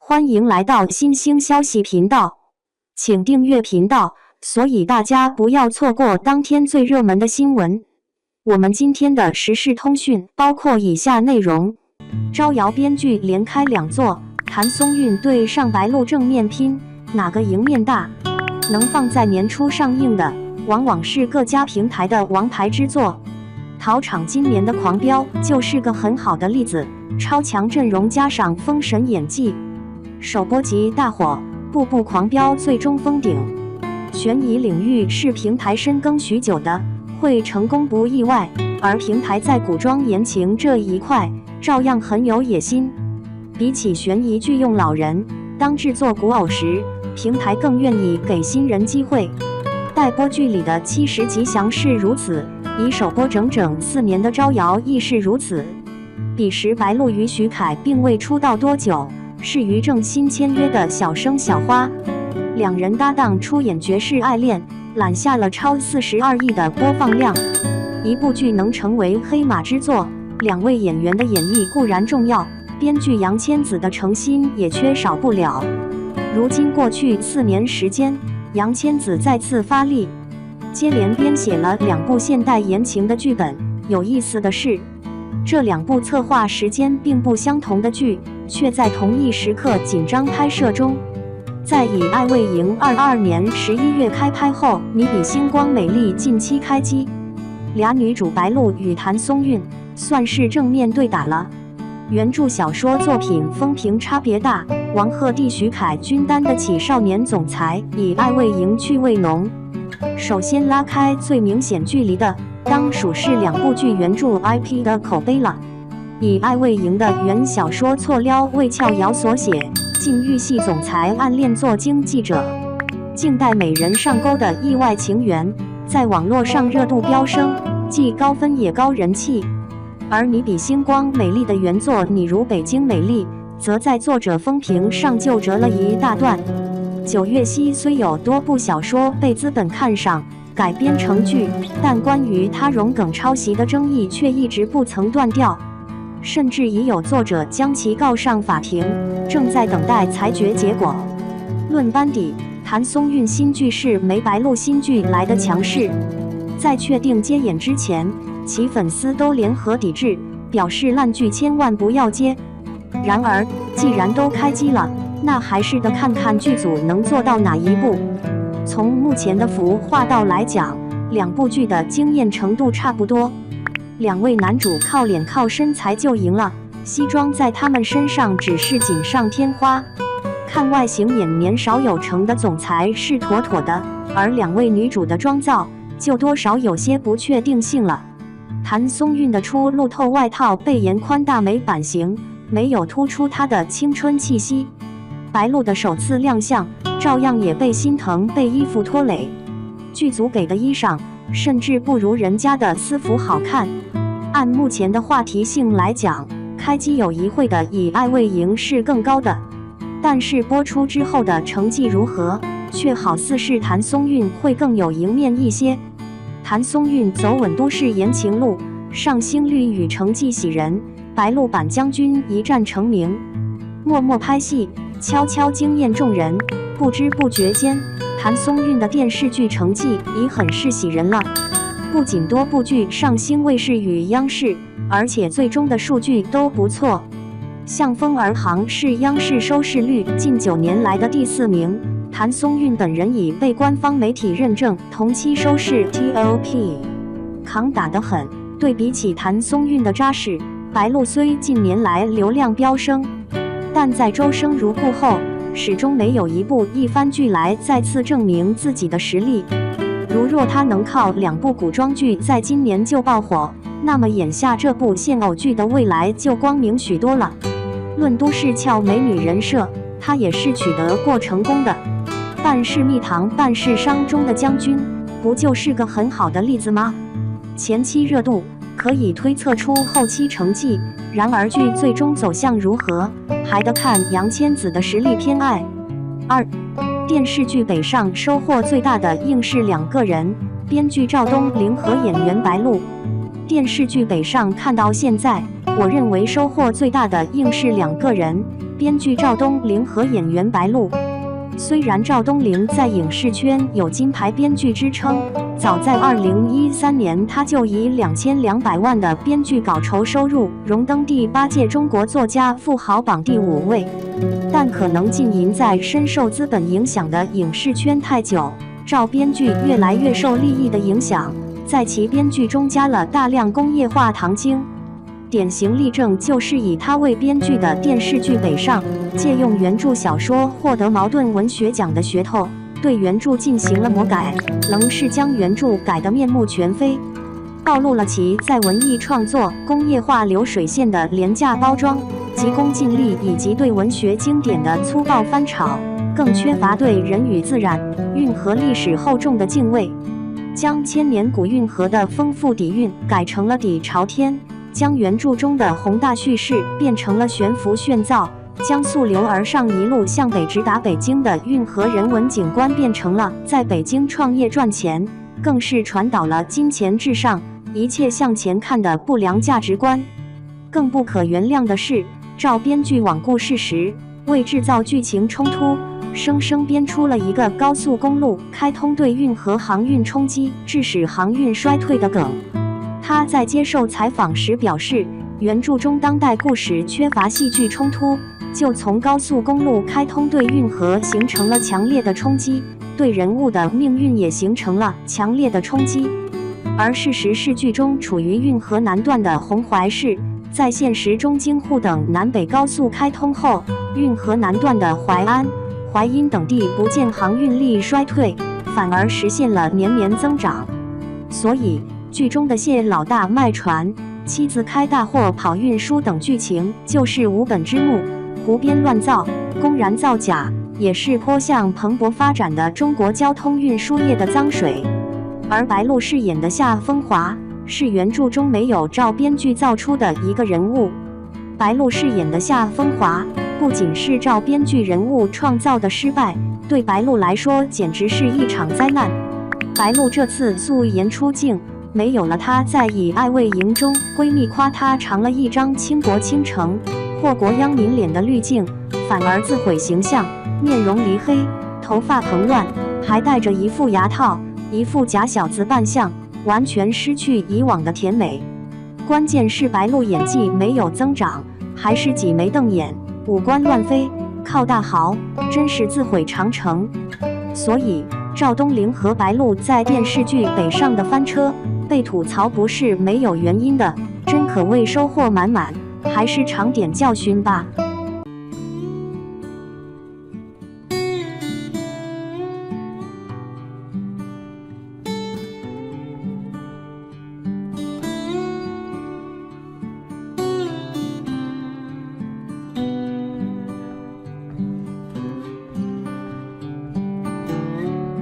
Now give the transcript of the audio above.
欢迎来到新兴消息频道，请订阅频道，所以大家不要错过当天最热门的新闻。我们今天的时事通讯包括以下内容：招摇编剧连开2座，谭松韵对上白鹿正面拼，哪个赢面大？能放在年初上映的，往往是各家平台的王牌之作。陶厂今年的狂飙就是个很好的例子，超强阵容加上封神演技，首播即大火，步步狂飙最终封顶。悬疑领域是平台深耕许久的，会成功不意外，而平台在古装言情这一块照样很有野心。比起悬疑剧用老人当制作古偶时，平台更愿意给新人机会。待播剧里的70吉祥是如此，已首播整整4年的招摇亦是如此。彼时白鹿与许凯并未出道多久，是于正新签约的小生小花，两人搭档出演《绝世爱恋》，揽下了超42亿的播放量。一部剧能成为黑马之作，两位演员的演绎固然重要，编剧杨千子的诚心也缺少不了。如今过去4年时间，杨千子再次发力，接连编写了2部现代言情的剧本。有意思的是，这2部策划时间并不相同的剧，却在同一时刻紧张拍摄中。在以《爱未营》22年11月开拍后，你比星光美丽近期开机，俩女主白鹿与谭松韵算是正面对打了。原著小说作品风评差别大，王鹤棣、许凯均担得起少年总裁，以《爱未营》趣味浓。首先拉开最明显距离的，当属是2部剧原著 IP 的口碑了。以《爱未营》的原小说错撩魏翘瑶所写，禁欲系总裁暗恋做经纪者，静待美人上钩的意外情缘，在网络上热度飙升，既高分也高人气。而你比星光美丽的原作《你如北京美丽》，则在作者风评上就折了一大段。9月溪虽有多部小说被资本看上，改编成剧，但关于他融梗抄袭的争议却一直不曾断掉，甚至已有作者将其告上法庭，正在等待裁决结果。论班底，谭松韵新剧是没白鹿新剧来的强势。在确定接演之前，其粉丝都联合抵制，表示烂剧千万不要接。然而，既然都开机了，那还是得看看剧组能做到哪一步。从目前的服化道来讲，2部剧的惊艳程度差不多。2位男主靠脸靠身材就赢了，西装在他们身上只是锦上添花。看外形演年少有成的总裁是妥妥的，而2位女主的妆造就多少有些不确定性了。谭松韵的出露透外套背沿宽大美版型，没有突出她的青春气息。白鹿的首次亮相，照样也被心疼被衣服拖累。剧组给的衣裳甚至不如人家的私服好看。按目前的话题性来讲，开机有一会的以《爱未营》是更高的，但是播出之后的成绩如何，却好似是谭松韵会更有赢面一些。谭松韵走稳都市言情路，上星率与成绩喜人，白鹿版将军一战成名，默默拍戏，悄悄惊艳众人。不知不觉间，谭松韵的电视剧成绩已很是喜人了。不仅多部剧上星卫视与央视，而且最终的数据都不错。向风而航是央视收视率近9年来的第4名。谭松韵本人已被官方媒体认证同期收视 TOP， 扛打得很。对比起谭松韵的扎实，白鹿虽近年来流量飙升，但在周生如故后，始终没有一部一番剧来再次证明自己的实力。如若他能靠2部古装剧在今年就爆火，那么眼下这部现偶剧的未来就光明许多了。论都市俏美女人设，他也是取得过成功的。半是蜜糖半是伤中的将军，不就是个很好的例子吗？前期热度可以推测出后期成绩，然而剧最终走向如何，还得看杨千子的实力偏爱。2. 电视剧北上收获最大的应是2个人，编剧赵东玲和演员白鹿。电视剧北上看到现在，我认为收获最大的应是2个人，编剧赵东陵和演员白鹿。虽然赵东陵在影视圈有金牌编剧之称，早在2013年他就以2200万的编剧稿酬收入荣登第8届中国作家富豪榜第5位，但可能浸淫在深受资本影响的影视圈太久，赵编剧越来越受利益的影响，在其编剧中加了大量工业化糖精。典型例证就是以他为编剧的电视剧《北上》，借用原著小说获得茅盾文学奖的噱头，对原著进行了魔改，愣是将原著改得面目全非，暴露了其在文艺创作工业化流水线的廉价包装、急功近利以及对文学经典的粗暴翻炒，更缺乏对人与自然、运河历史厚重的敬畏，将千年古运河的丰富底蕴改成了底朝天，将原著中的宏大叙事变成了悬浮炫造，将溯流而上一路向北直达北京的运河人文景观变成了在北京创业赚钱，更是传导了金钱至上、一切向前看的不良价值观。更不可原谅的是，赵编剧罔顾事实，为制造剧情冲突，生生编出了一个高速公路开通对运河航运冲击，致使航运衰退的梗。他在接受采访时表示，原著中当代故事缺乏戏剧冲突，就从高速公路开通对运河形成了强烈的冲击，对人物的命运也形成了强烈的冲击。而事实是，剧中处于运河南段的红淮市，在现实中京沪等南北高速开通后，运河南段的淮安、淮阴等地不见航运力衰退，反而实现了年年增长。所以剧中的谢老大卖船、妻子开大货跑运输等剧情就是无本之木，胡编乱造，公然造假，也是颇像蓬勃发展的中国交通运输业的脏水。而白鹿饰演的夏风华是原著中没有赵编剧造出的一个人物。白鹿饰演的夏风华不仅是赵编剧人物创造的失败，对白鹿来说简直是一场灾难。白鹿这次素颜出镜，没有了她在《以爱为营》中闺蜜夸她长了一张倾国倾城、祸国殃民脸的滤镜，反而自毁形象，面容离黑，头发蓬乱，还戴着一副牙套，一副假小子扮相，完全失去以往的甜美。关键是白鹿演技没有增长，还是挤眉瞪眼，五官乱飞，靠大豪，真是自毁长城。所以赵东陵和白鹿在电视剧《北上》的翻车被吐槽不是没有原因的，真可谓收获满满，还是常点教训吧。